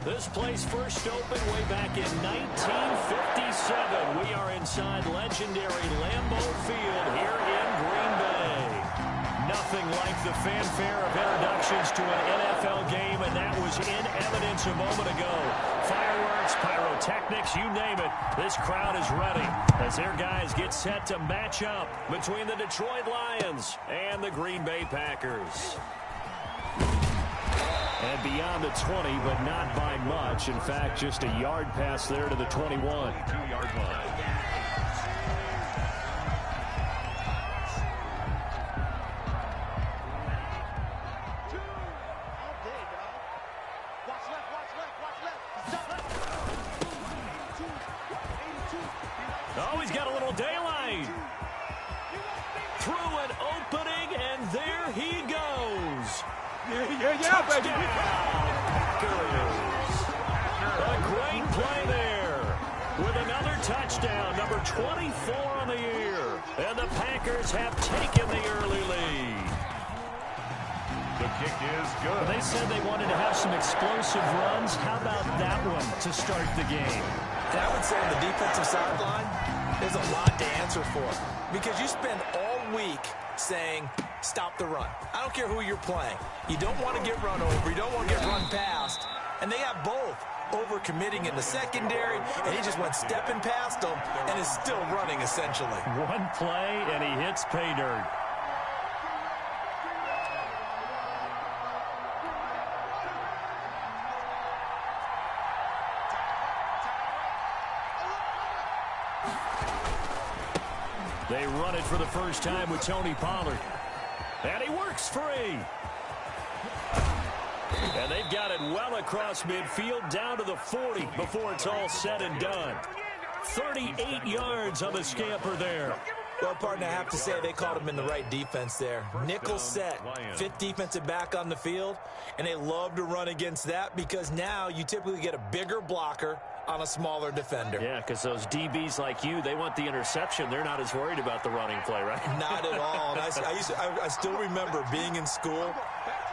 This place first opened way back in 1957. We are inside legendary Lambeau Field here in Green Bay. Nothing like the fanfare of introductions to an NFL game, and that was in evidence a moment ago. Fireworks, pyrotechnics, you name it. This crowd is ready as their guys get set to match up between the Detroit Lions and the Green Bay Packers. And beyond the 20, but not by much. In fact, just a yard pass there to the 21. 2-yard line. Oh, he's got a little daylight. Through an opening, and there he goes. Yeah, baby. A great play there with another touchdown, number 24 on the year. And the Packers have taken the early lead. The kick is good. They said they wanted to have some explosive runs. How about that one to start the game? And I would say on the defensive sideline, there's a lot to answer for. Because you spend all week saying, stop the run. I don't care who you're playing. You don't want to get run over. You don't want to get run past. And they have both. Over-committing in the secondary, and he just went stepping past them and is still running, essentially. One play, and he hits pay dirt. They run it for the first time with Tony Pollard. And he works free. And they've got it well across midfield down to the 40 before it's all said and done. 38 yards on the scamper there. Well, partner, I have to say they caught him in the right defense there. Nickel set, fifth defensive back on the field, and they love to run against that because now you typically get a bigger blocker on a smaller defender. Yeah, because those DBs like you, they want the interception. They're not as worried about the running play, right? Not at all. And I still remember being in school,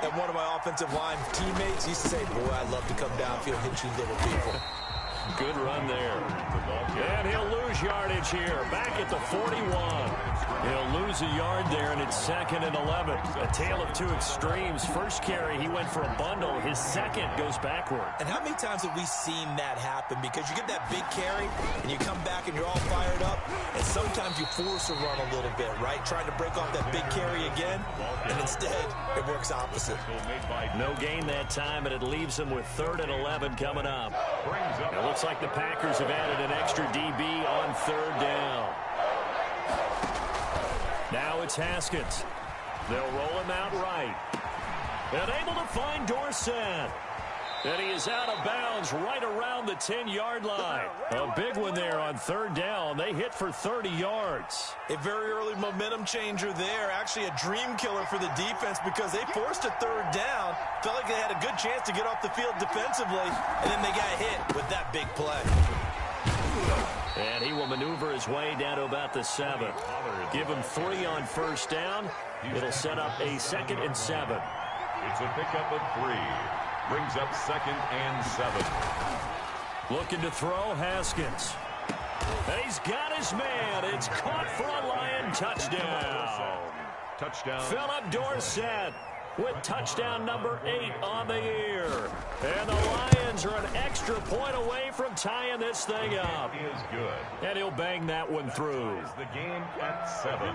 and one of my offensive line teammates used to say, boy, I'd love to come downfield and hit you little people. Good run there. And he'll lose yardage here. Back at the 41. He'll lose a yard there, and it's 2nd and 11. A tale of two extremes. First carry, he went for a bundle. His second goes backward. And how many times have we seen that happen? Because you get that big carry, and you come back, and you're all fired up, and sometimes you force a run a little bit, right? Trying to break off that big carry again, and instead, it works opposite. No gain that time, and it leaves them with 3rd and 11 coming up. It looks like the Packers have added an extra DB on 3rd down. Now it's Haskins. They'll roll him out right. And able to find Dorsett. And he is out of bounds right around the 10-yard line. A big one there on 3rd down. They hit for 30 yards. A very early momentum changer there. Actually a dream killer for the defense because they forced a 3rd down. Felt like they had a good chance to get off the field defensively. And then they got hit with that big play. And he will maneuver his way down to about the 7. Give him 3 on 1st down. It'll set up a 2nd and 7. It's a pickup of 3. Brings up 2nd and 7. Looking to throw, Haskins. And he's got his man. It's caught for a Lion touchdown. Touchdown. Philip Dorsett with touchdown number 8 on the year. And the Lions are an extra point away from tying this thing up. Is good. And he'll bang that one through. Is the game at 7.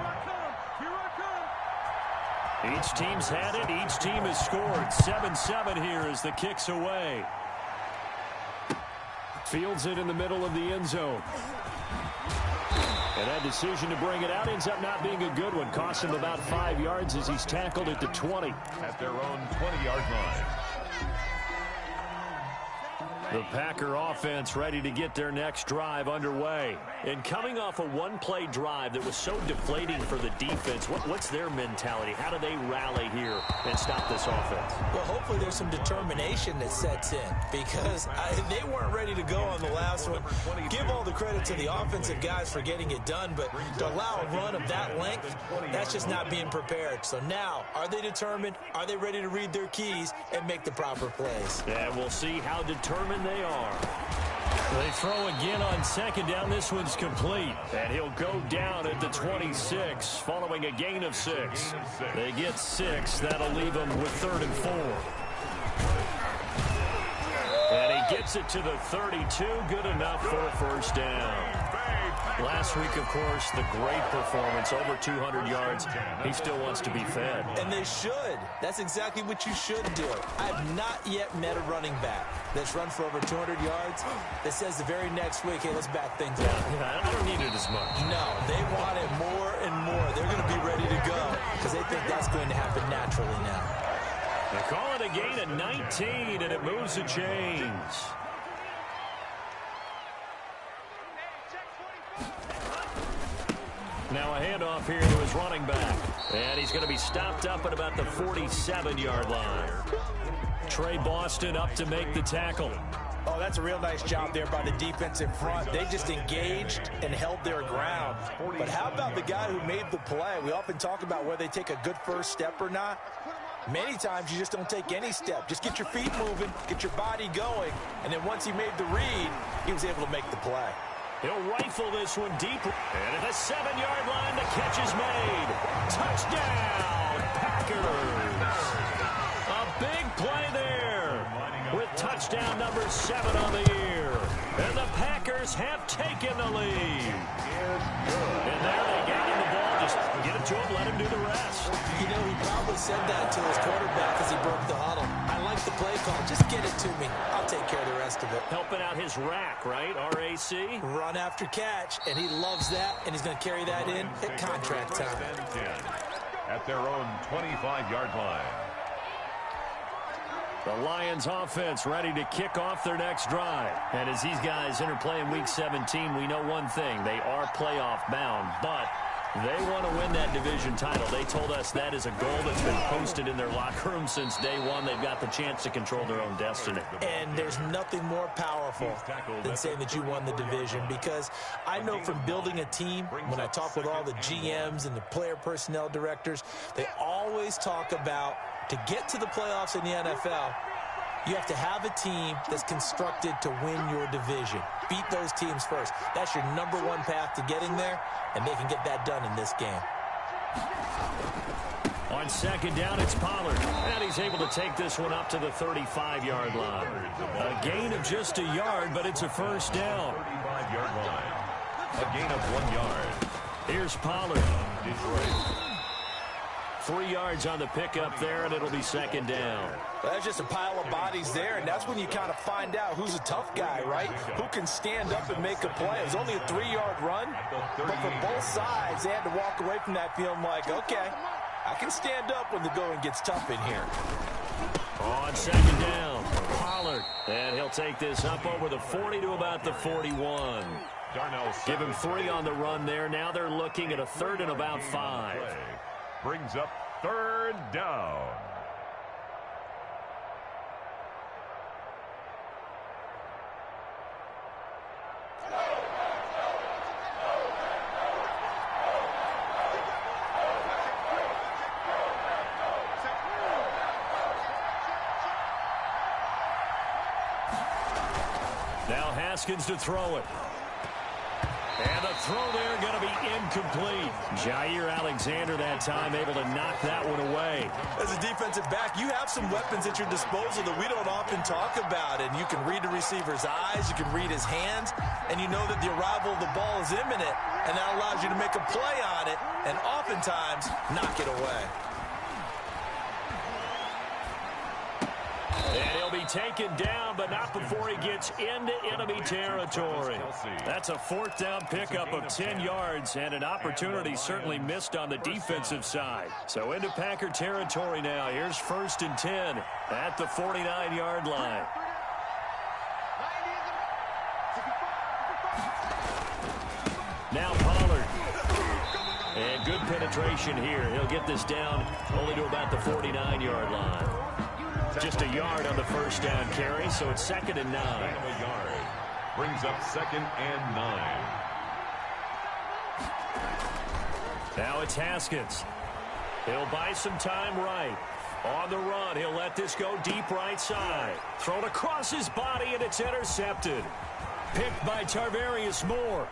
Each team's had it. Each team has scored. 7-7 here as the kick's away. Fields it in the middle of the end zone. And that decision to bring it out ends up not being a good one. Costs him about 5 yards as he's tackled at the 20. At their own 20-yard line. The Packer offense ready to get their next drive underway. And coming off a one-play drive that was so deflating for the defense, what's their mentality? How do they rally here and stop this offense? Well, hopefully there's some determination that sets in because they weren't ready to go on the last one. Give all the credit to the offensive guys for getting it done, but to allow a run of that length, that's just not being prepared. So now, are they determined? Are they ready to read their keys and make the proper plays? And we'll see how determined they are. They throw again on second down. This one's complete. And he'll go down at the 26 following a gain of 6. They get 6. That'll leave them with 3rd and 4. And he gets it to the 32. Good enough for a first down. Last week, of course, the great performance, over 200 yards. He still wants to be fed. And they should. That's exactly what you should do. I have not yet met a running back that's run for over 200 yards that says the very next week, hey, let's back things up. Yeah, I don't need it as much. No, they want it more and more. They're going to be ready to go because they think that's going to happen naturally now. They call it a gain of 19, and it moves the chains. Now a handoff here to his running back. And he's going to be stopped up at about the 47-yard line. Trey Boston up to make the tackle. Oh, that's a real nice job there by the defensive front. They just engaged and held their ground. But how about the guy who made the play? We often talk about whether they take a good first step or not. Many times you just don't take any step. Just get your feet moving, get your body going, and then once he made the read, he was able to make the play. He'll rifle this one deep. And at the 7-yard line, the catch is made. Touchdown, Packers. A big play there with touchdown number 7 on the year. And the Packers have taken the lead. And there they got him the ball. Just get it to him, let him do the rest. You know, he probably said that to his quarterback as he broke the huddle. I like the play call. Just get it to me. I'll take care of the rest of it. Helping out his rack, right? RAC? Run after catch, and he loves that, and he's going to carry that in at contract time. At their own 25-yard line. The Lions offense ready to kick off their next drive. And as these guys interplay in Week 17, we know one thing. They are playoff bound, but they want to win that division title. They told us that is a goal that's been posted in their locker room since day one. They've got the chance to control their own destiny. And there's nothing more powerful than saying that you won the division, because I know from building a team, when I talk with all the GMs and the player personnel directors, they always talk about to get to the playoffs in the NFL, you have to have a team that's constructed to win your division. Beat those teams first. That's your number one path to getting there, and they can get that done in this game. On second down, it's Pollard. And he's able to take this one up to the 35-yard line. A gain of just a yard, but it's a first down. 35-yard line. A gain of 1 yard. Here's Pollard. Detroit. 3 yards on the pickup there, and it'll be second down. Well, that's just a pile of bodies there, and that's when you kind of find out who's a tough guy, right? Who can stand up and make a play. It was only a 3-yard run, but for both sides, they had to walk away from that feeling like, okay, I can stand up when the going gets tough in here. On second down, Pollard. And he'll take this up over the 40 to about the 41. Give him 3 on the run there. Now they're looking at a 3rd and about 5. Brings up 3rd down. Now Haskins to throw it. And the throw there going to be incomplete. Jair Alexander that time able to knock that one away. As a defensive back, you have some weapons at your disposal that we don't often talk about. And you can read the receiver's eyes, you can read his hands, and you know that the arrival of the ball is imminent. And that allows you to make a play on it and oftentimes knock it away. And he'll be taken down, but not before he gets into enemy territory. That's a 4th down pickup of 10 yards, and an opportunity certainly missed on the defensive side. So into Packer territory now. Here's 1st and 10 at the 49-yard line. Now Pollard. And good penetration here. He'll get this down only to about the 49-yard line. Just a yard on the first down carry, so it's 2nd and 9. A yard. Brings up 2nd and 9. Now it's Haskins. He'll buy some time right. On the run, he'll let this go deep right side. Thrown across his body, and it's intercepted. Picked by Tarvarius Moore.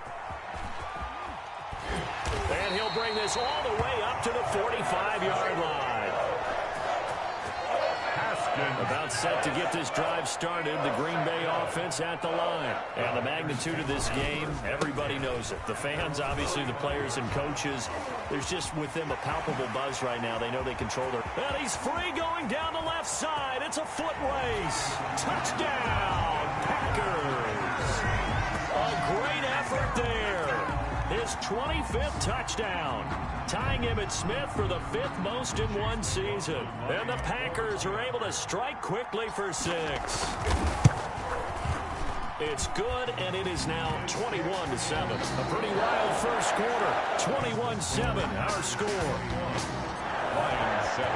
And he'll bring this all the way up to the 45-yard line. About set to get this drive started. The Green Bay offense at the line. And the magnitude of this game, everybody knows it. The fans, obviously the players and coaches, there's just with them a palpable buzz right now. They know they control their... And he's free going down the left side. It's a foot race. Touchdown, Packers. A great effort there. His 25th touchdown, tying Emmitt Smith for the 5th most in one season. And the Packers are able to strike quickly for 6. It's good, and it is now 21-7. A pretty wild first quarter. 21-7, our score. Lions 7.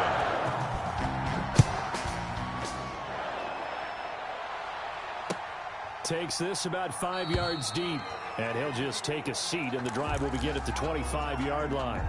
Takes this about 5 yards deep. And he'll just take a seat, and the drive will begin at the 25-yard line.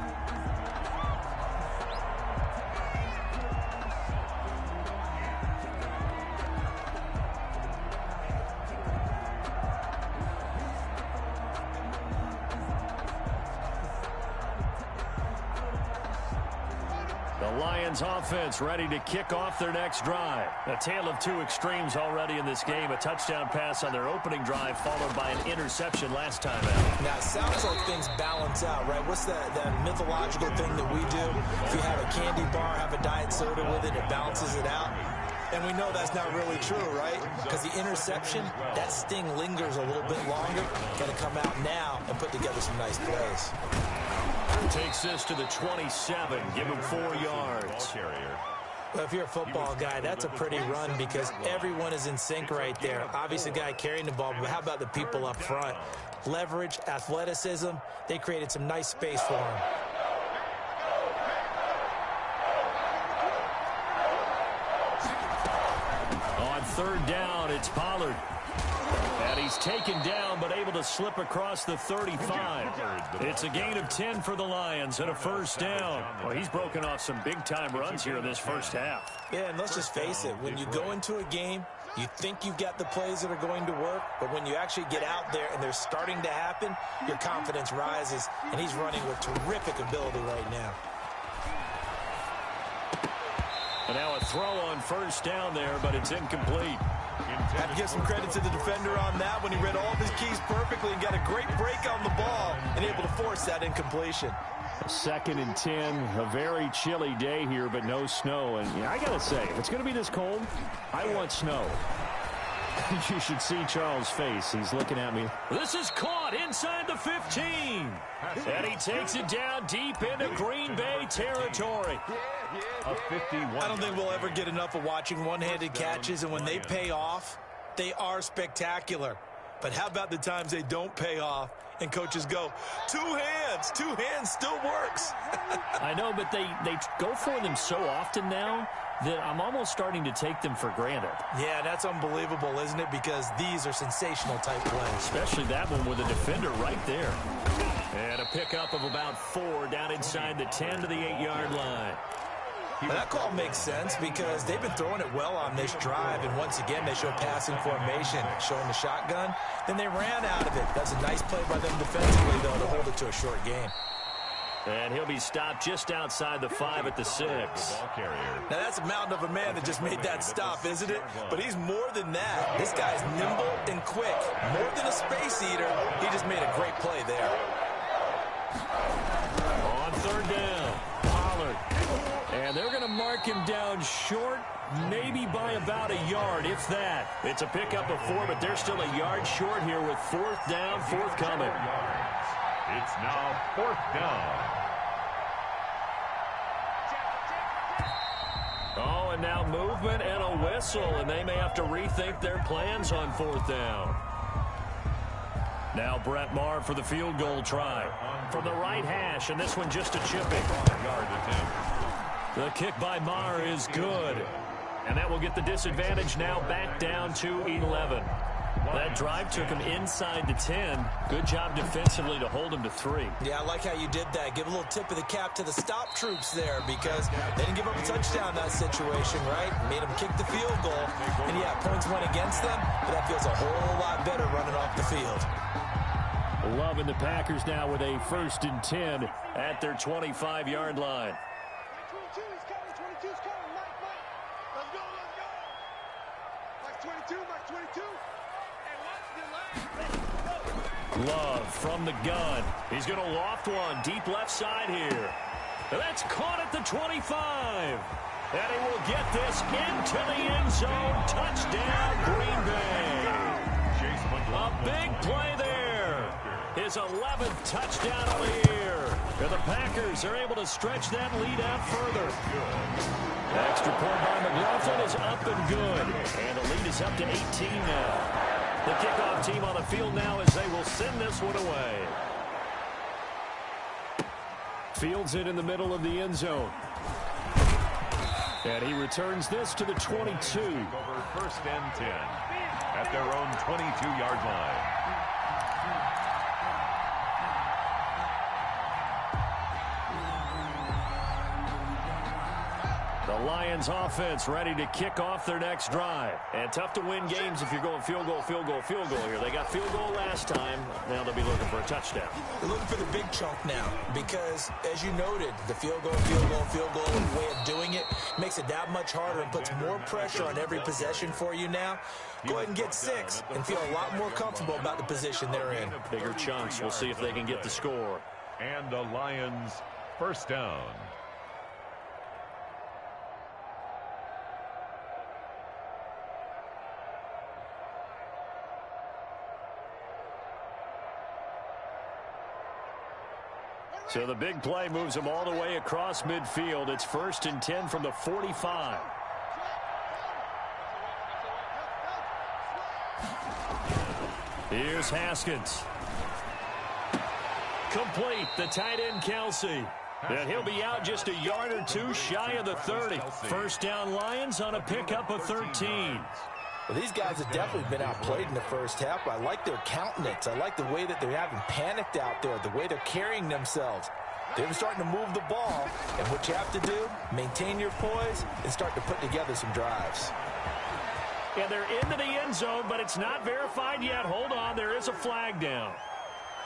The Lions offense ready to kick off their next drive. A tale of two extremes already in this game. A touchdown pass on their opening drive followed by an interception last time out. Now, it sounds like things balance out, right? What's that mythological thing that we do? If you have a candy bar, have a diet soda with it, it balances it out. And we know that's not really true, right? Because the interception, that sting lingers a little bit longer. Got to come out now and put together some nice plays. Takes this to the 27. Give him 4 yards. Well, if you're a football guy, that's a pretty run because everyone is in sync right there. Obviously, the guy carrying the ball, but how about the people up front? Leverage, athleticism, they created some nice space for him. On 3rd down, it's Pollard. And he's taken down, but able to slip across the 35. It's a gain of 10 for the Lions and a first down. Well, he's broken off some big-time runs here in this first half. Yeah, and let's just face it. When you go into a game, you think you've got the plays that are going to work, but when you actually get out there and they're starting to happen, your confidence rises, and he's running with terrific ability right now. And now a throw on first down there, but it's incomplete. Have to give some credit to the defender on that when he read all of his keys perfectly and got a great break on the ball and able to force that incompletion. 2nd and 10, a very chilly day here, but no snow. And I got to say, if it's going to be this cold, I want snow. You should see Charles' face. He's looking at me. This is caught inside the 15. And he takes it down deep into Green Bay territory. A 51. I don't think we'll ever get enough of watching one-handed catches, and when they pay off, they are spectacular. But how about the times they don't pay off and coaches go, two hands still works. I know, but they go for them so often now that I'm almost starting to take them for granted. Yeah, that's unbelievable, isn't it? Because these are sensational type plays. Especially that one with a defender right there. And a pickup of about 4 down inside the 10 to the 8-yard line. Well, that call makes sense because they've been throwing it well on this drive, and once again they show passing formation, showing the shotgun. Then they ran out of it. That's a nice play by them defensively, though, to hold it to a short game. And he'll be stopped just outside the 5 at the 6. Now, that's a mountain of a man that just made that stop, isn't it? But he's more than that. This guy's nimble and quick. More than a space eater, he just made a great play there. On 3rd down, Pollard. And they're going to mark him down short, maybe by about a yard, if that. It's a pickup of 4, but they're still a yard short here with 4th down, forthcoming. It's now 4th down. Oh, and now movement and a whistle, and they may have to rethink their plans on 4th down. Now Brett Maher for the field goal try. From the right hash, and this one just a chipping. The kick by Maher is good. And that will get the disadvantage now back down to 11. That drive took him inside the 10. Good job defensively to hold him to 3. Yeah, I like how you did that. Give a little tip of the cap to the stop troops there because they didn't give up a touchdown in that situation, right? Made them kick the field goal. And, yeah, points went against them, but that feels a whole lot better running off the field. Loving the Packers now with a 1st and 10 at their 25-yard line. Love from the gun. He's going to loft one deep left side here. That's caught at the 25. And he will get this into the end zone. Touchdown, Green Bay. A big play there. His 11th touchdown of the year. And the Packers are able to stretch that lead out further. Extra point by McLaughlin is up and good. And the lead is up to 18 now. The kickoff team on the field now as they will send this one away. Fields it in the middle of the end zone. And he returns this to the 22. Over 1st and 10 at their own 22-yard line. The Lions offense ready to kick off their next drive. And tough to win games if you're going field goal, field goal, field goal here. They got field goal last time. Now they'll be looking for a touchdown. They're looking for the big chunk now because, as you noted, the field goal way of doing it makes it that much harder and puts more pressure on every possession for you now. Go ahead and get 6 and feel a lot more comfortable about the position they're in. Bigger chunks. We'll see if they can get the score. And the Lions 1st down. So the big play moves them all the way across midfield. It's 1st and 10 from the 45. Here's Haskins. Complete. The tight end, Kelsey. And he'll be out just a yard or two shy of the 30. 1st down Lions on a pickup of 13. Well, these guys have definitely been outplayed in the first half. I like their countenance. I like the way that they haven't panicked out there, the way they're carrying themselves. They're starting to move the ball, and what you have to do, maintain your poise and start to put together some drives. And they're into the end zone, but it's not verified yet. Hold on, there is a flag down.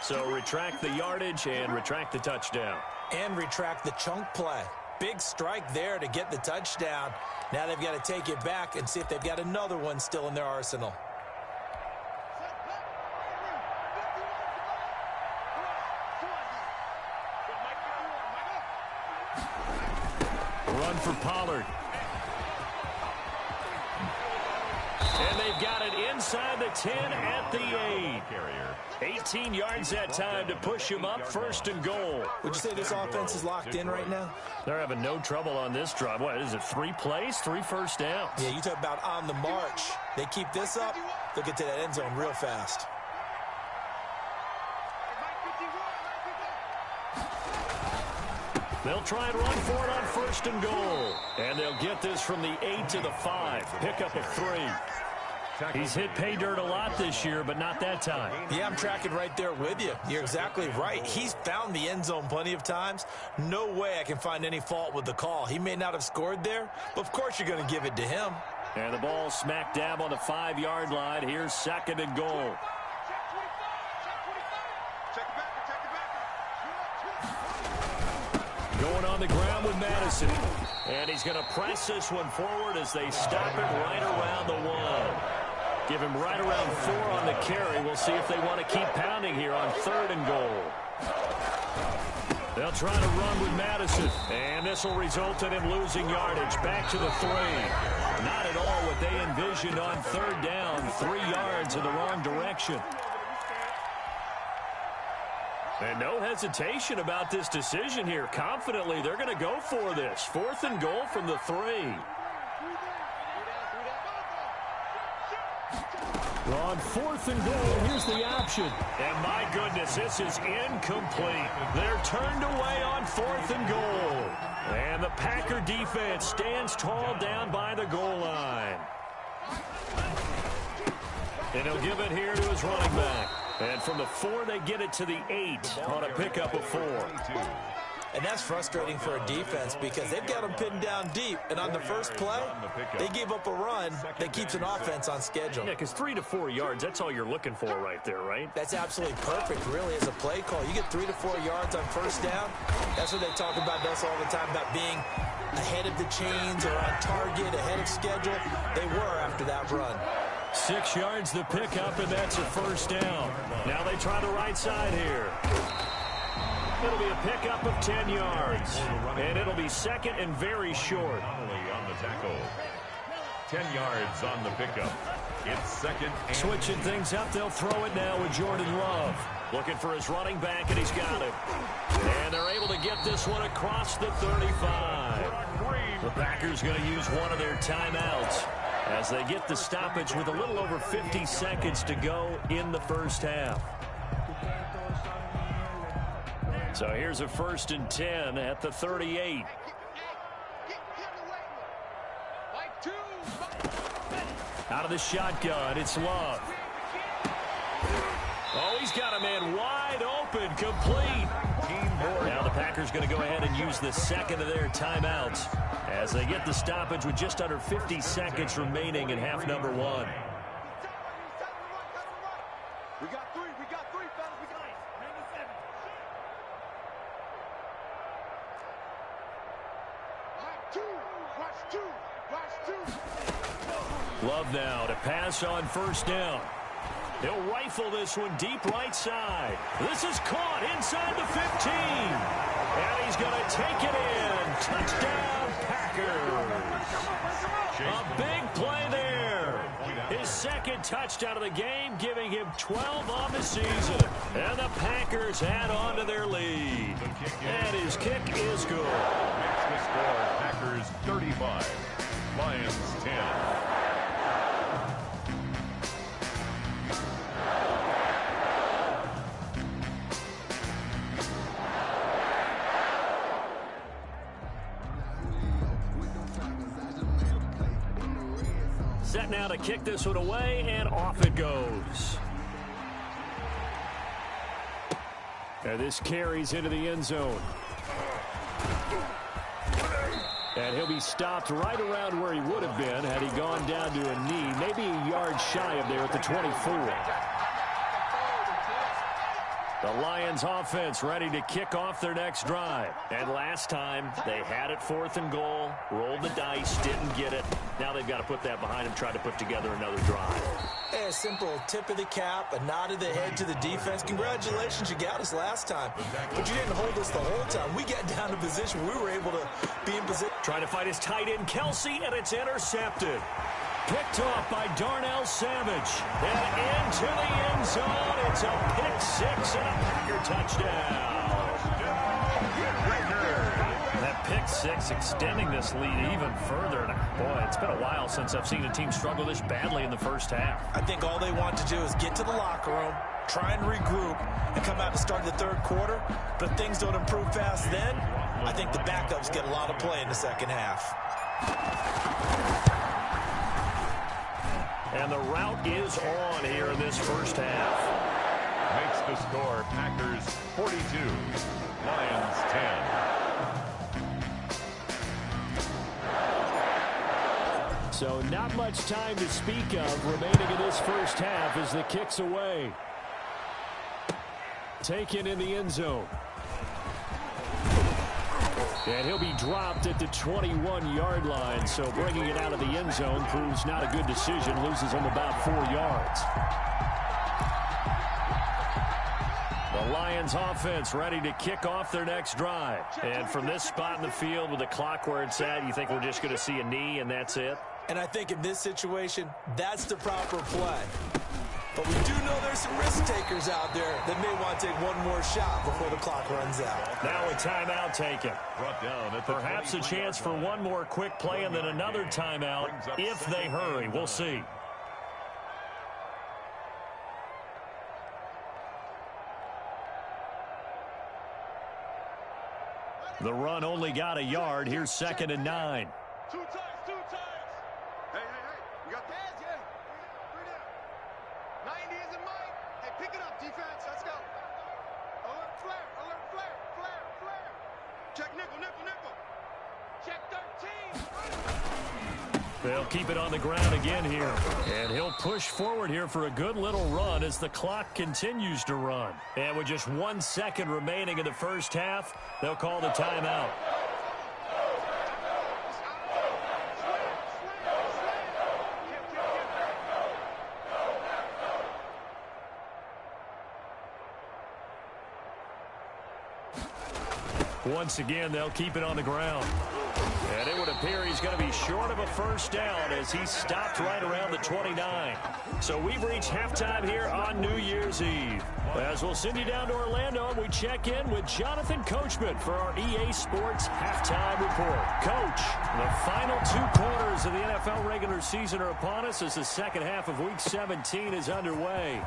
So retract the yardage and retract the touchdown. And retract the chunk play. Big strike there to get the touchdown. Now they've got to take it back and see if they've got another one still in their arsenal. Run for Pollard. And they've got it inside the 10 at the 8. 18 yards that time to push him up 1st and goal. Would you say this offense is locked in right now? They're having no trouble on this drive. What is it, 3 plays, 3 first downs? Yeah, you talk about on the march. They keep this up, they'll get to that end zone real fast. They'll try and run for it on 1st and goal. And they'll get this from the 8 to the 5. Pickup of 3. He's hit pay dirt a lot this year, but not that time. Yeah, I'm tracking right there with you. You're exactly right. He's found the end zone plenty of times. No way I can find any fault with the call. He may not have scored there, but of course you're going to give it to him. And the ball smack dab on the 5-yard line. Here's 2nd and goal. Going on the ground with Madison. And he's going to press this one forward as they stop it right around the 1. Give him right around 4 on the carry. We'll see if they want to keep pounding here on 3rd and goal. They'll try to run with Madison. And this will result in him losing yardage. Back to the 3. Not at all what they envisioned on 3rd down. 3 yards in the wrong direction. And no hesitation about this decision here. Confidently, they're going to go for this. 4th and goal from the 3. On 4th and goal, here's the option. And my goodness, this is incomplete. They're turned away on 4th and goal. And the Packer defense stands tall down by the goal line. And he'll give it here to his running back. And from the 4, they get it to the 8 on a pickup of 4. And that's frustrating for a defense because they've got them pinned down deep. And on the first play, they gave up a run that keeps an offense on schedule. Yeah, because 3 to 4 yards, that's all you're looking for right there, right? That's absolutely perfect, really, as a play call. You get 3 to 4 yards on first down. That's what they talk about us all the time, about being ahead of the chains or on target, ahead of schedule. They were after that run. 6 yards the pickup, and that's a first down. Now they try the right side here. It'll be a pickup of 10 yards. And it'll be second and very short. On the tackle. 10 yards on the pickup. It's second and... Switching things up, they'll throw it now with Jordan Love. Looking for his running back, and he's got it. And they're able to get this one across the 35. The Packers going to use one of their timeouts as they get the stoppage with a little over 50 seconds to go in the first half. So here's a 1st and 10 at the 38. Out of the shotgun, it's Love. Oh, he's got a man wide open, complete. Now the Packers going to go ahead and use the second of their timeouts as they get the stoppage with just under 50 seconds remaining in half number 1. We got three, fellas. We got 97. Watch two. Love now to pass on first down. He'll rifle this one deep right side. This is caught inside the 15. And he's going to take it in. Touchdown, Packers. A big play there. His second touchdown of the game, giving him 12 on the season. And the Packers add on to their lead. And his kick is good. Makes the score Packers 35, Lions 10. Set now to kick this one away, and off it goes. And this carries into the end zone. And he'll be stopped right around where he would have been had he gone down to a knee, maybe a yard shy of there at the 24. The Lions offense ready to kick off their next drive. And last time, they had it 4th and goal, rolled the dice, didn't get it. Now they've got to put that behind them, try to put together another drive. Hey, a simple tip of the cap, a nod of the head to the defense. Congratulations, you got us last time. But you didn't hold us the whole time. We got down to position. We were able to be in position. Trying to fight his tight end, Kelsey, and it's intercepted. Picked off by Darnell Savage. And into the end zone. It's a pick 6 and a Packer touchdown. That pick 6 extending this lead even further. Boy, it's been a while since I've seen a team struggle this badly in the first half. I think all they want to do is get to the locker room, try and regroup, and come out to start the third quarter. But if things don't improve fast then, I think the backups get a lot of play in the second half. And the route is on here in this first half. Makes the score Packers 42, Lions 10. So not much time to speak of remaining in this first half as the kick's away. Taken in the end zone. And he'll be dropped at the 21-yard line, so bringing it out of the end zone proves not a good decision. Loses him about 4 yards. The Lions offense ready to kick off their next drive. And from this spot in the field with the clock where it's at, you think we're just going to see a knee and that's it? And I think in this situation, that's the proper play. But we do know there's some risk takers out there that may want to take one more shot before the clock runs out. Now a timeout taken. Brought down at the Perhaps a chance for one more quick play and then another timeout if they hurry. We'll see. The run only got a yard. Here's 2nd and 9. Two times. Hey. We got pads, yeah. Three down. 90 isn't mine. Hey, pick it up, defense. Let's go. Alert flare. Check nickel. Check 13. They'll keep it on the ground again here. And he'll push forward here for a good little run as the clock continues to run. And with just 1 second remaining in the first half, they'll call the timeout. Once again, they'll keep it on the ground. And it would appear he's going to be short of a first down as he stopped right around the 29. So we've reached halftime here on New Year's Eve. As we'll send you down to Orlando, and we check in with Jonathan Coachman for our EA Sports Halftime Report. Coach, the final 2 quarters of the NFL regular season are upon us as the second half of Week 17 is underway.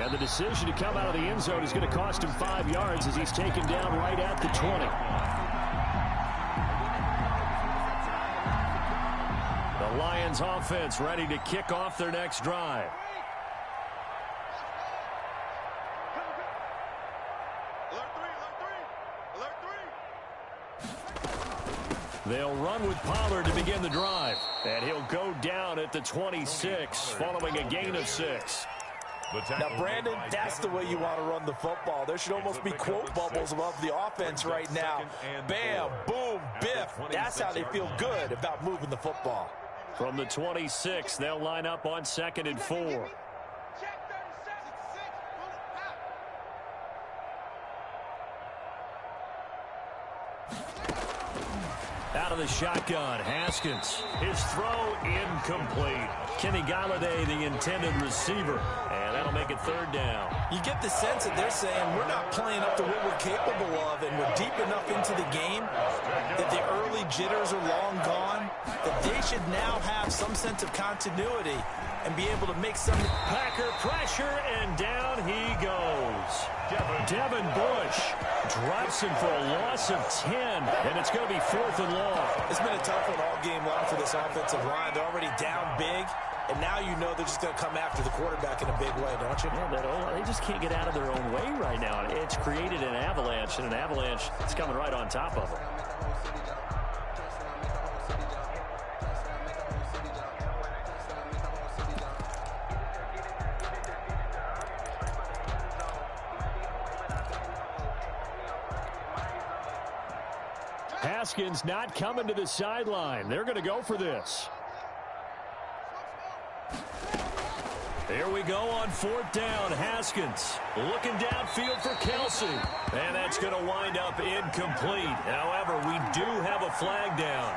And the decision to come out of the end zone is going to cost him 5 yards as he's taken down right at the 20. The Lions offense ready to kick off their next drive. They'll run with Pollard to begin the drive. And he'll go down at the 26 following a gain of 6. Now, Brandon, that's the way you want to run the football. There should almost be quote bubbles above the offense right now. Bam, boom, biff. That's how they feel good about moving the football. From the 26, they'll line up on 2nd and 4. Out of the shotgun, Haskins. His throw incomplete. Kenny Galladay, the intended receiver. And that'll make it 3rd down. You get the sense that they're saying we're not playing up to what we're capable of, and we're deep enough into the game that the early jitters are long gone, that they should now have some sense of continuity and be able to make some. Packer pressure, and down he goes. Devin Bush drops him for a loss of 10, and it's going to be 4th and long. It's been a tough one all game long for this offensive line. They're already down big, and now you know they're just going to come after the quarterback in a big way, don't you? Yeah, they just can't get out of their own way right now. It's created an avalanche, and an avalanche is coming right on top of them. Haskins not coming to the sideline. They're going to go for this. Here we go on 4th down. Haskins looking downfield for Kelsey. And that's going to wind up incomplete. However, we do have a flag down.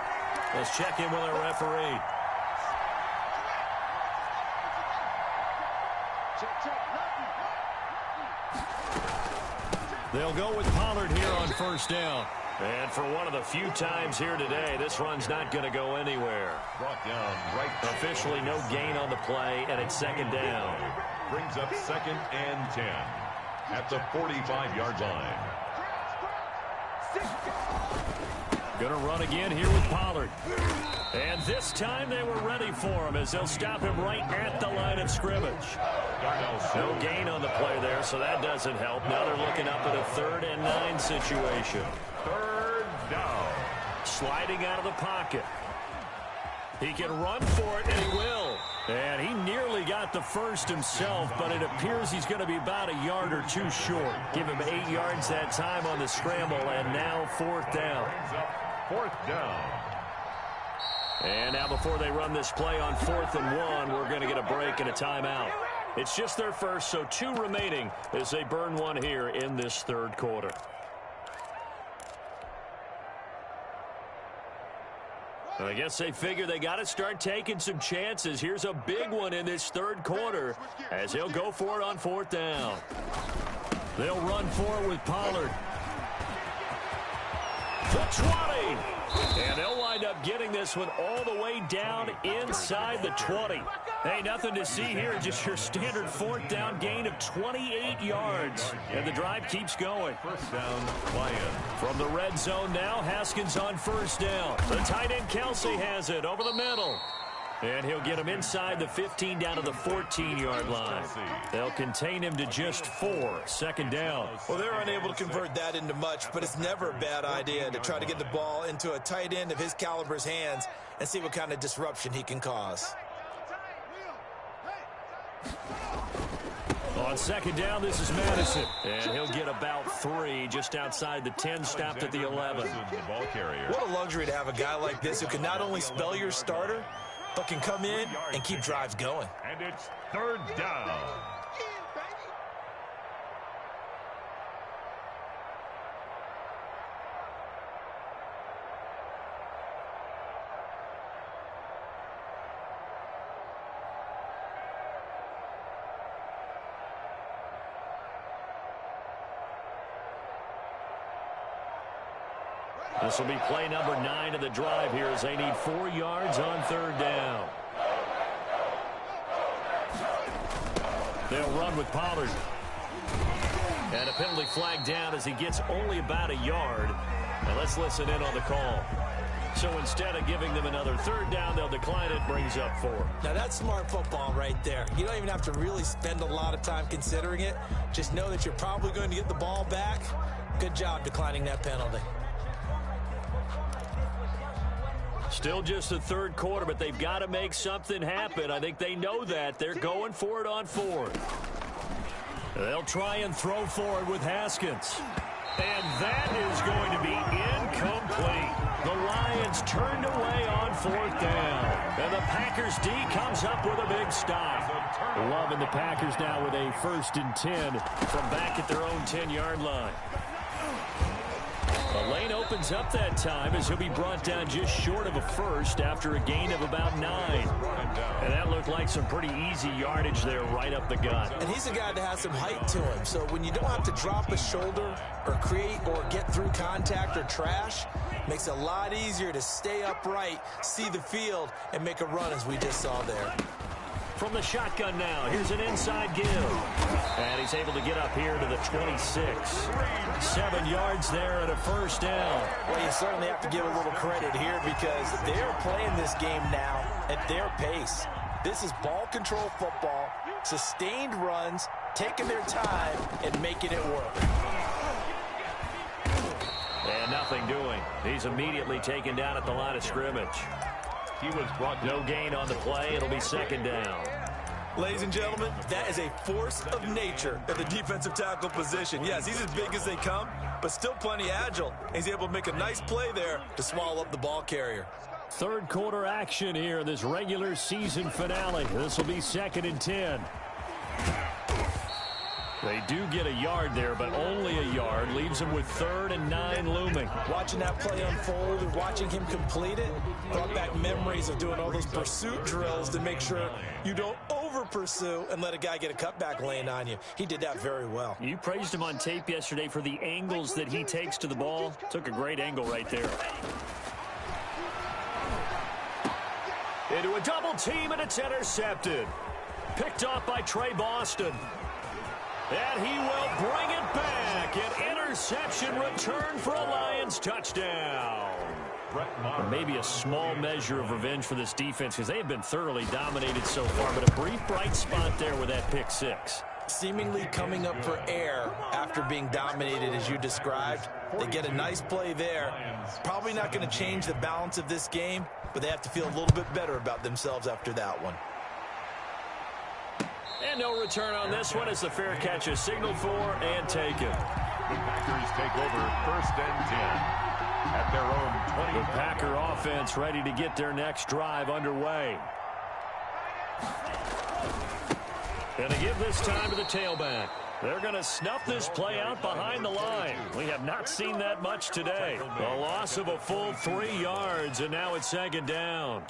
Let's check in with our referee. They'll go with Pollard here on 1st down. And for one of the few times here today, this run's not going to go anywhere. Brought down right. Officially no gain on the play, and it's 2nd down. Brings up 2nd and 10 at the 45-yard line. Going to run again here with Pollard. And this time they were ready for him as they'll stop him right at the line of scrimmage. No gain on the play there, so that doesn't help. Now they're looking up at a 3rd and 9 situation. 3rd down. Sliding out of the pocket. He can run for it, and he will. And he nearly got the first himself, but it appears he's going to be about a yard or 2 short. Give him 8 yards that time on the scramble, and now 4th down. 4th down. And now before they run this play on 4th and 1, we're going to get a break and a timeout. It's just their first, so 2 remaining as they burn one here in this 3rd quarter. I guess they figure they got to start taking some chances. Here's a big one in this 3rd quarter as he'll go for it on 4th down. They'll run for it with Pollard. The 20. And they'll wind wind up getting this one all the way down inside the 20. Hey, nothing to see here, just your standard fourth down gain of 28 yards. And the drive keeps going. First down, Lions. From the red zone now, Haskins on first down. The tight end Kelsey has it over the middle. And he'll get him inside the 15 down to the 14-yard line. They'll contain him to just 4. Second down. Well, they're unable to convert that into much, but it's never a bad idea to try to get the ball into a tight end of his caliber's hands and see what kind of disruption he can cause. On second down, this is Madison. And he'll get about 3 just outside the 10, stopped at the 11. The ball carrier. What a luxury to have a guy like this who can not only spell your starter, but can come in and keep drives going. And it's third down. This will be play number 9 of the drive here as they need 4 yards on third down. They'll run with Pollard. And a penalty flag down as he gets only about a yard. Now let's listen in on the call. So instead of giving them another third down, they'll decline it, brings up 4. Now that's smart football right there. You don't even have to really spend a lot of time considering it. Just know that you're probably going to get the ball back. Good job declining that penalty. Still just the third quarter, but they've got to make something happen. I think they know that. They're going for it on 4th. They'll try and throw forward with Haskins. And that is going to be incomplete. The Lions turned away on 4th down. And the Packers D comes up with a big stop. Loving the Packers now with a 1st and 10 from back at their own 10-yard line. The lane opens up that time as he'll be brought down just short of a first after a gain of about 9. And that looked like some pretty easy yardage there right up the gut. And he's a guy that has some height to him. So when you don't have to drop a shoulder or create or get through contact or trash, makes it a lot easier to stay upright, see the field, and make a run as we just saw there. From the shotgun now, here's an inside give. And he's able to get up here to the 26. 7 yards there and a first down. Well, you certainly have to give a little credit here because they're playing this game now at their pace. This is ball control football, sustained runs, taking their time, and making it work. And nothing doing. He's immediately taken down at the line of scrimmage. He was brought no gain on the play. It'll be second down. Ladies and gentlemen, that is a force of nature at the defensive tackle position. Yes, he's as big as they come, but still plenty agile. He's able to make a nice play there to swallow up the ball carrier. Third quarter action here in this regular season finale. This will be 2nd and 10. They do get a yard there, but only a yard. Leaves them with 3rd and 9 looming. Watching that play unfold and watching him complete it brought back memories of doing all those pursuit drills to make sure you don't over-pursue and let a guy get a cutback lane on you. He did that very well. You praised him on tape yesterday for the angles that he takes to the ball. Took a great angle right there. Into a double team, and it's intercepted. Picked off by Trey Boston. And he will bring it back. An interception return for a Lions touchdown. Or maybe a small measure of revenge for this defense because they have been thoroughly dominated so far. But a brief bright spot there with that pick 6. Seemingly coming up for air after being dominated as you described. They get a nice play there. Probably not going to change the balance of this game, but they have to feel a little bit better about themselves after that one. And no return on this one as the fair catch is signaled for and taken. The Packers take over 1st and 10 at their own 20. The Packer offense ready to get their next drive underway. Gonna give this time to the tailback. They're going to snuff this play out behind the line. We have not seen that much today. A loss of a full 3 yards, and now it's 2nd down.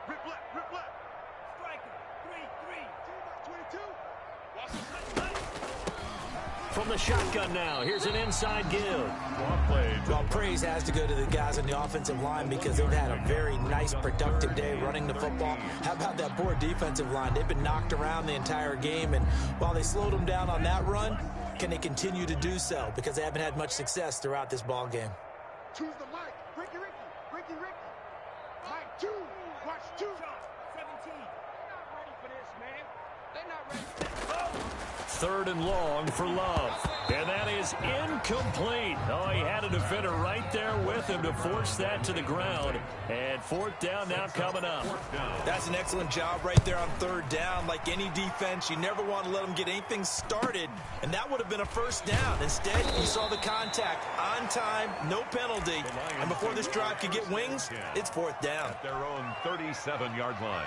Rip left, rip left. from the shotgun now. Here's an inside give. Well, praise has to go to the guys on the offensive line because they've had a very nice, productive day running the football. How about that poor defensive line? They've been knocked around the entire game, and while they slowed them down on that run, can they continue to do so? Because they haven't had much success throughout this ball game. Choose the mic. Ricky. Mike 2. Watch 2. 17. They're not ready for this, man. They're not ready for this. Third and long for Love. And that is incomplete. Oh, he had a defender right there with him to force that to the ground. And fourth down now coming up. That's an excellent job right there on third down. Like any defense, you never want to let them get anything started. And that would have been a first down. Instead, you saw the contact on time, no penalty. And before this drive could get wings, it's fourth down. At their own 37-yard line.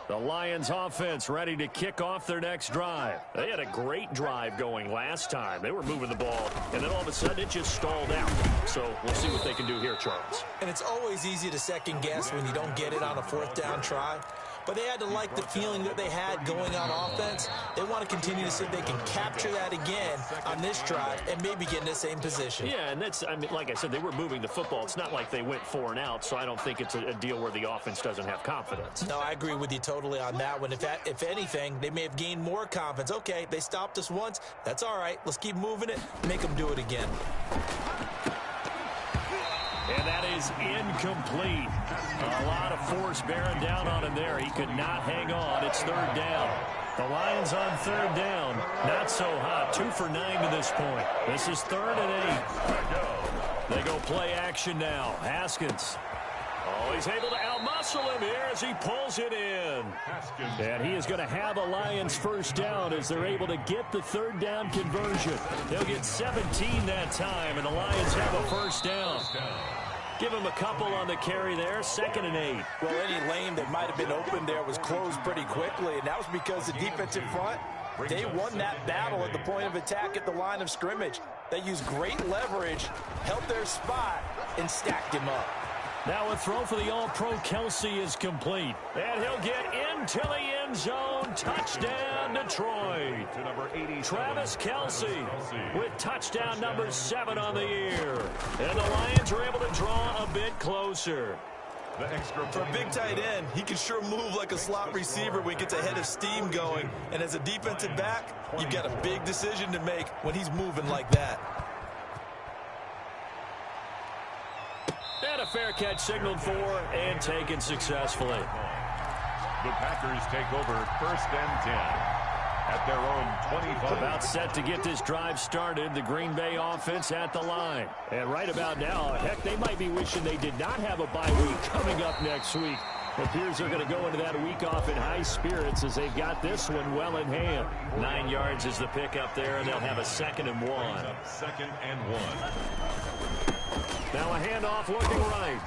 The Lions offense ready to kick off their next drive. They had a great drive going last time. They were moving the ball, and then all of a sudden it just stalled out. So we'll see what they can do here, Charles. And it's always easy to second guess when you don't get it on a fourth down try. But they had to like the feeling that they had going on offense. They want to continue to see if they can capture that again on this drive and maybe get in the same position. Yeah, and that's, I mean, like I said, they were moving the football. It's not like they went 4 and out, so I don't think it's a deal where the offense doesn't have confidence. No, I agree with you totally on that one. If anything, they may have gained more confidence. Okay, they stopped us once. That's all right. Let's keep moving it. Make them do it again. And that is incomplete. A lot of force bearing down on him there. He could not hang on. It's third down. The Lions on third down. Not so hot. 2 for 9 to this point. This is 3rd and 8. They go play action now. Haskins. Oh, he's able to outmuscle him here as he pulls it in. And he is going to have a Lions first down as they're able to get the third down conversion. They'll get 17 that time, and the Lions have a first down. Give him a couple on the carry there, 2nd and 8. Well, any lane that might have been open there was closed pretty quickly, and that was because the defensive front, they won that battle at the point of attack at the line of scrimmage. They used great leverage, held their spot, and stacked him up. Now a throw for the All-Pro Kelsey is complete. And he'll get into the end zone. Touchdown, Detroit. To number 80, Travis Kelsey with touchdown number 7 on the year. And the Lions are able to draw a bit closer. The extra For a big tight end, he can sure move like a slot receiver when he gets a head of steam going. And as a defensive back, you've got a big decision to make when he's moving like that. And a fair catch signaled for and taken successfully. The Packers take over 1st and 10 at their own 25. About set to get this drive started. The Green Bay offense at the line. And right about now, heck, they might be wishing they did not have a bye week coming up next week. It appears they're going to go into that week off in high spirits as they've got this one well in hand. 9 yards is the pickup there, and they'll have a 2nd and 1. 2nd and 1. Now a handoff looking right.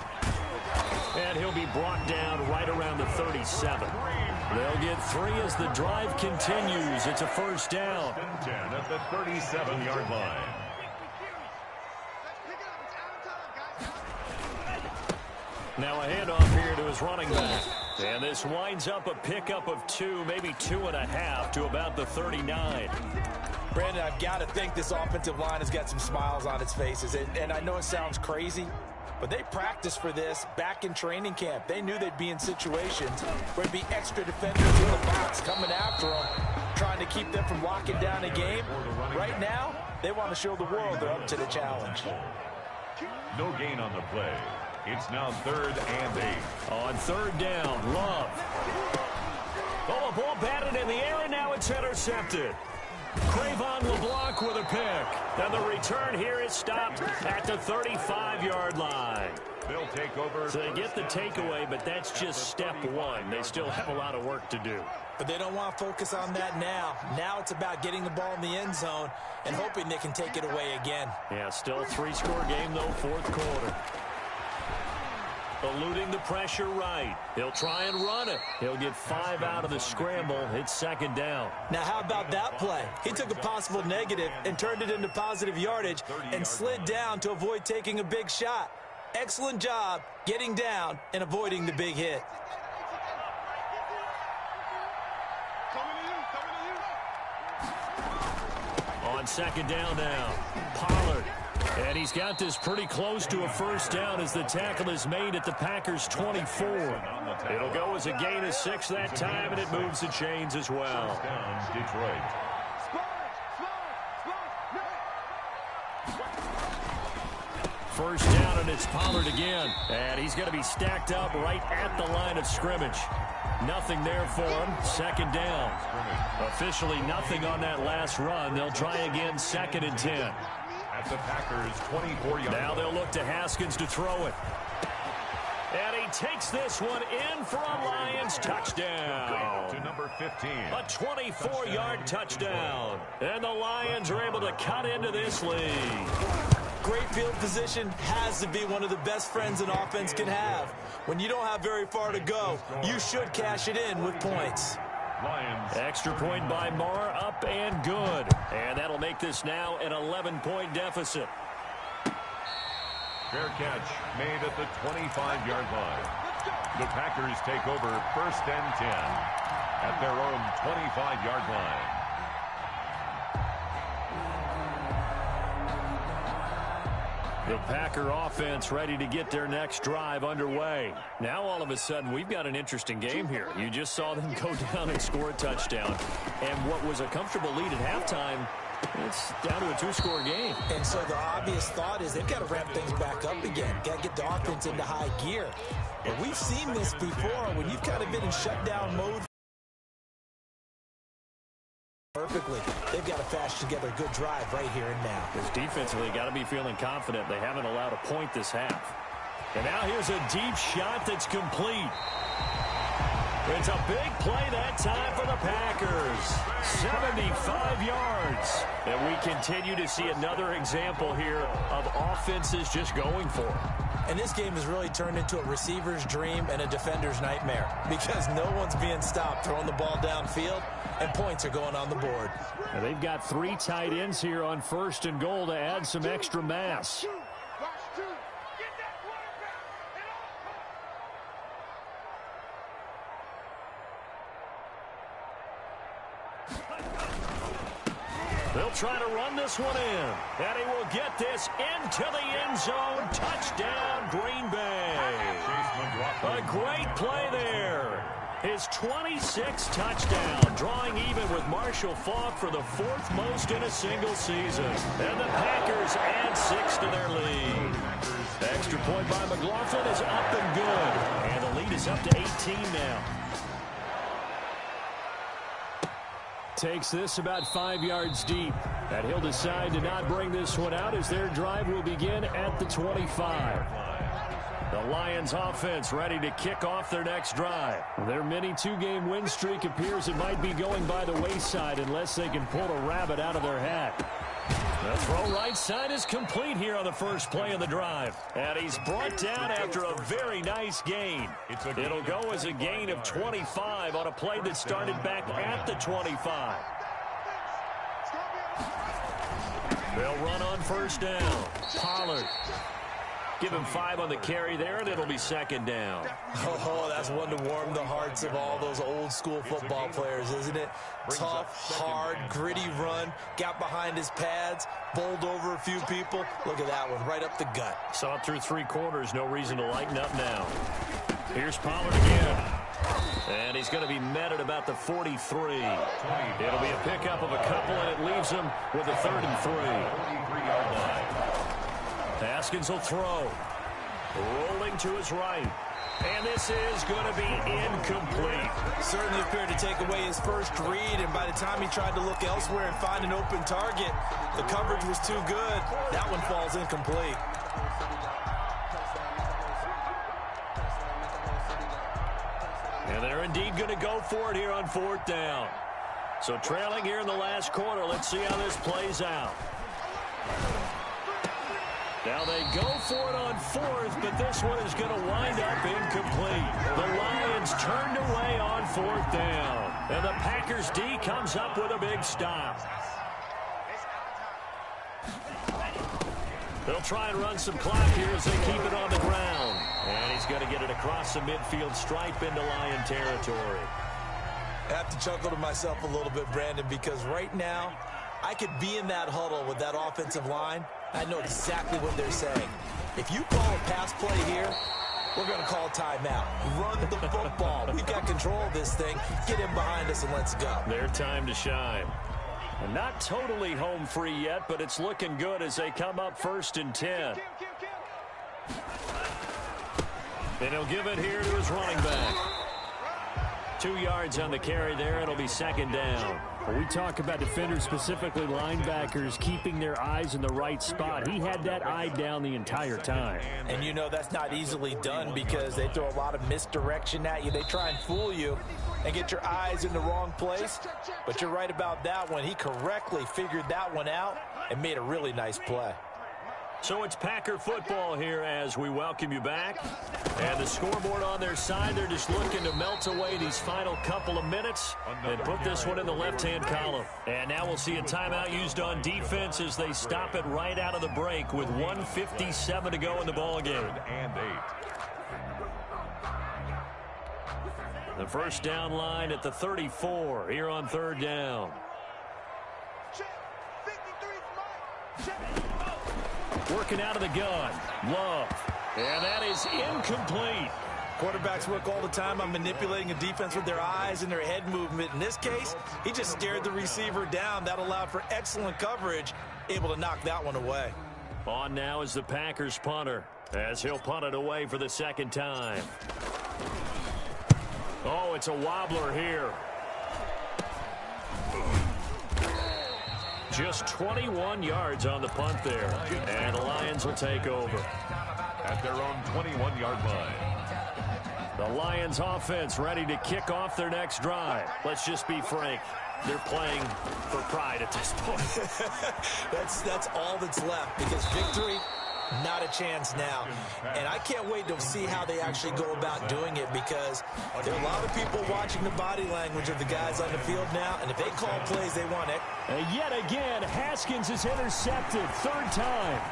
And he'll be brought down right around the 37. They'll get 3 as the drive continues. It's a first down. 10 at the 37-yard line. Now a handoff here to his running back. And this winds up a pickup of 2, maybe 2.5 to about the 39. Brandon, I've got to think this offensive line has got some smiles on its faces. And I know it sounds crazy, but they practiced for this back in training camp. They knew they'd be in situations where there'd be extra defenders in the box coming after them, trying to keep them from locking down a game. Right now, they want to show the world they're up to the challenge. No gain on the play. It's now 3rd and 8. On third down, Love. Oh, a ball batted in the air, and now it's intercepted. Cravon LeBlanc with a pick. And the return here is stopped at the 35-yard line. They'll take over. So they get the takeaway, but that's just step 1. They still have a lot of work to do. But they don't want to focus on that now. Now it's about getting the ball in the end zone and hoping they can take it away again. Yeah, still a 3-score game, though, 4th quarter. Eluding the pressure right. He'll try and run it. He'll get 5 out of the scramble. It's 2nd down. Now, how about that play? He took a possible negative and turned it into positive yardage and slid down to avoid taking a big shot. Excellent job getting down and avoiding the big hit. On second down now, Pollard. And he's got this pretty close to a first down as the tackle is made at the Packers' 24. It'll go as a gain of 6 that time, and it moves the chains as well. Detroit. First down, and it's Pollard again. And he's going to be stacked up right at the line of scrimmage. Nothing there for him. Second down. Officially nothing on that last run. They'll try again, 2nd and 10. At the Packers' 24-yard line. Now they'll look to Haskins to throw it. And he takes this one in for a Lions touchdown. To number 15. A 24-yard touchdown. And the Lions are able to cut into this lead. Great field position has to be one of the best friends an offense can have. When you don't have very far to go, you should cash it in with points. Lions. Extra point by Marr, up and good. And that'll make this now an 11-point deficit. Fair catch made at the 25-yard line. The Packers take over 1st and 10 at their own 25-yard line. The Packer offense ready to get their next drive underway. Now all of a sudden we've got an interesting game here. You just saw them go down and score a touchdown. And what was a comfortable lead at halftime, it's down to a 2-score game. And so the obvious thought is they've got to ramp things back up again. Got to get the offense into high gear. But we've seen this before when you've kind of been in shutdown mode. Perfectly. They've got to fashion together a good drive right here and now. Because defensively, got to be feeling confident. They haven't allowed a point this half. And now here's a deep shot that's complete. It's a big play that time for the Packers. 75 yards. And we continue to see another example here of offenses just going for it. And this game has really turned into a receiver's dream and a defender's nightmare because no one's being stopped throwing the ball downfield, and points are going on the board. Now they've got 3 tight ends here on 1st and goal to add some extra mass. They'll try to run this one in. And he will get this into the end zone. Touchdown, Green Bay. A great play there. His 26th touchdown, drawing even with Marshall Faulk for the 4th most in a single season. And the Packers add 6 to their lead. Extra point by McLaughlin is up and good. And the lead is up to 18 now. Takes this about 5 yards deep. And he'll decide to not bring this one out as their drive will begin at the 25. The Lions offense ready to kick off their next drive. Their mini 2-game win streak appears it might be going by the wayside unless they can pull a rabbit out of their hat. The throw right side is complete here on the first play of the drive. And he's brought down after a very nice gain. It'll go as a gain of 25 on a play that started back at the 25. They'll run on first down. Pollard. Give him 5 on the carry there, and it'll be 2nd down. Oh, that's one to warm the hearts of all those old-school football players, isn't it? Tough, hard, gritty run, got behind his pads, bowled over a few people. Look at that one, right up the gut. Saw it through 3 quarters, no reason to lighten up now. Here's Pollard again. And he's going to be met at about the 43. It'll be a pickup of a couple, and it leaves him with a 3rd and 3. 43-yard line. Haskins will throw. Rolling to his right. And this is going to be incomplete. Certainly appeared to take away his first read, and by the time he tried to look elsewhere and find an open target, the coverage was too good. That one falls incomplete. And they're indeed going to go for it here on 4th down. So trailing here in the last quarter, let's see how this plays out. Now they go for it on 4th, but this one is going to wind up incomplete. The Lions turned away on 4th down. And the Packers D comes up with a big stop. They'll try and run some clock here as they keep it on the ground. And he's going to get it across the midfield stripe into Lion territory. I have to chuckle to myself a little bit, Brandon, because right now I could be in that huddle with that offensive line. I know exactly what they're saying. If you call a pass play here, we're going to call timeout. Run the football. We've got control of this thing. Get him behind us and let's go. Their time to shine. And not totally home free yet, but it's looking good as they come up 1st and 10. And he'll give it here to his running back. 2 yards on the carry there. It'll be 2nd down. When we talk about defenders, specifically linebackers, keeping their eyes in the right spot. He had that eye down the entire time. And you know that's not easily done because they throw a lot of misdirection at you. They try and fool you and get your eyes in the wrong place. But you're right about that one. He correctly figured that one out and made a really nice play. So it's Packer football here as we welcome you back. And the scoreboard on their side, they're just looking to melt away these final couple of minutes and put this one in the left-hand column. And now we'll see a timeout used on defense as they stop it right out of the break with 1:57 to go in the ballgame. The first down line at the 34 here on 3rd down. Working out of the gun. Love. And that is incomplete. Quarterbacks work all the time on manipulating a defense with their eyes and their head movement. In this case, he just stared the receiver down. That allowed for excellent coverage, able to knock that one away. On now is the Packers punter as he'll punt it away for the 2nd time. Oh, it's a wobbler here. Just 21 yards on the punt there. And the Lions will take over. At their own 21-yard line. The Lions offense ready to kick off their next drive. Let's just be frank. They're playing for pride at this point. That's all that's left because victory, not a chance now. And I can't wait to see how they actually go about doing it because there are a lot of people watching the body language of the guys on the field now, and if they call plays, they want it. And yet again, Haskins is intercepted. 3rd time.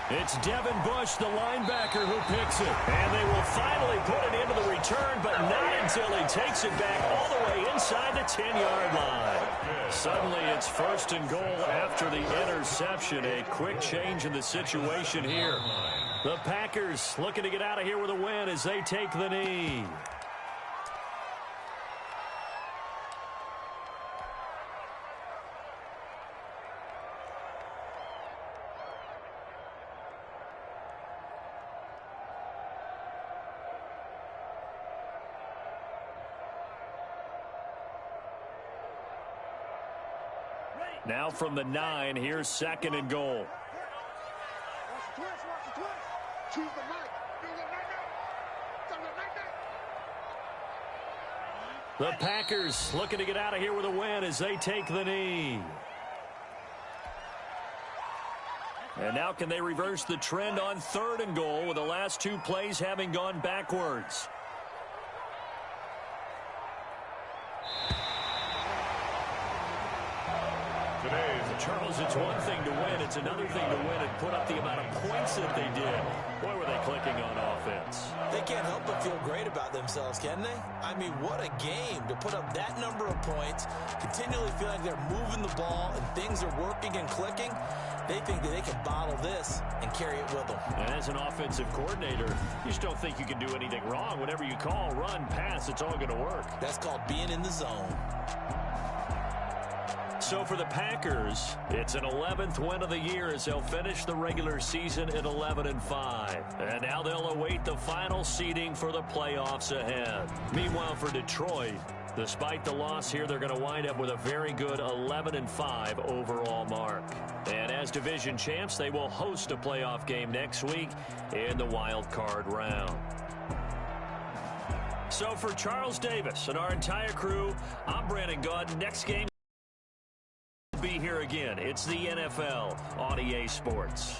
It's Devin Bush, the linebacker, who picks it. And they will finally put it into the return, but not until he takes it back all the way inside the 10-yard line. Suddenly, it's 1st and goal after the interception. A quick change in the situation here. The Packers looking to get out of here with a win as they take the knee. Now from the 9, here's 2nd and goal. The Packers looking to get out of here with a win as they take the knee. And now can they reverse the trend on 3rd and goal with the last 2 plays having gone backwards? Charles, it's one thing to win. It's another thing to win and put up the amount of points that they did. Boy, were they clicking on offense. They can't help but feel great about themselves, can they? I mean, what a game to put up that number of points, continually feel like they're moving the ball and things are working and clicking. They think that they can bottle this and carry it with them. And as an offensive coordinator, you just don't think you can do anything wrong. Whatever you call, run, pass, it's all going to work. That's called being in the zone. So for the Packers, it's an 11th win of the year as they'll finish the regular season at 11-5. And now they'll await the final seeding for the playoffs ahead. Meanwhile, for Detroit, despite the loss here, they're going to wind up with a very good 11-5 overall mark. And as division champs, they will host a playoff game next week in the wild card round. So for Charles Davis and our entire crew, I'm Brandon Gaudin. Next game will be here again. It's the NFL on EA Sports.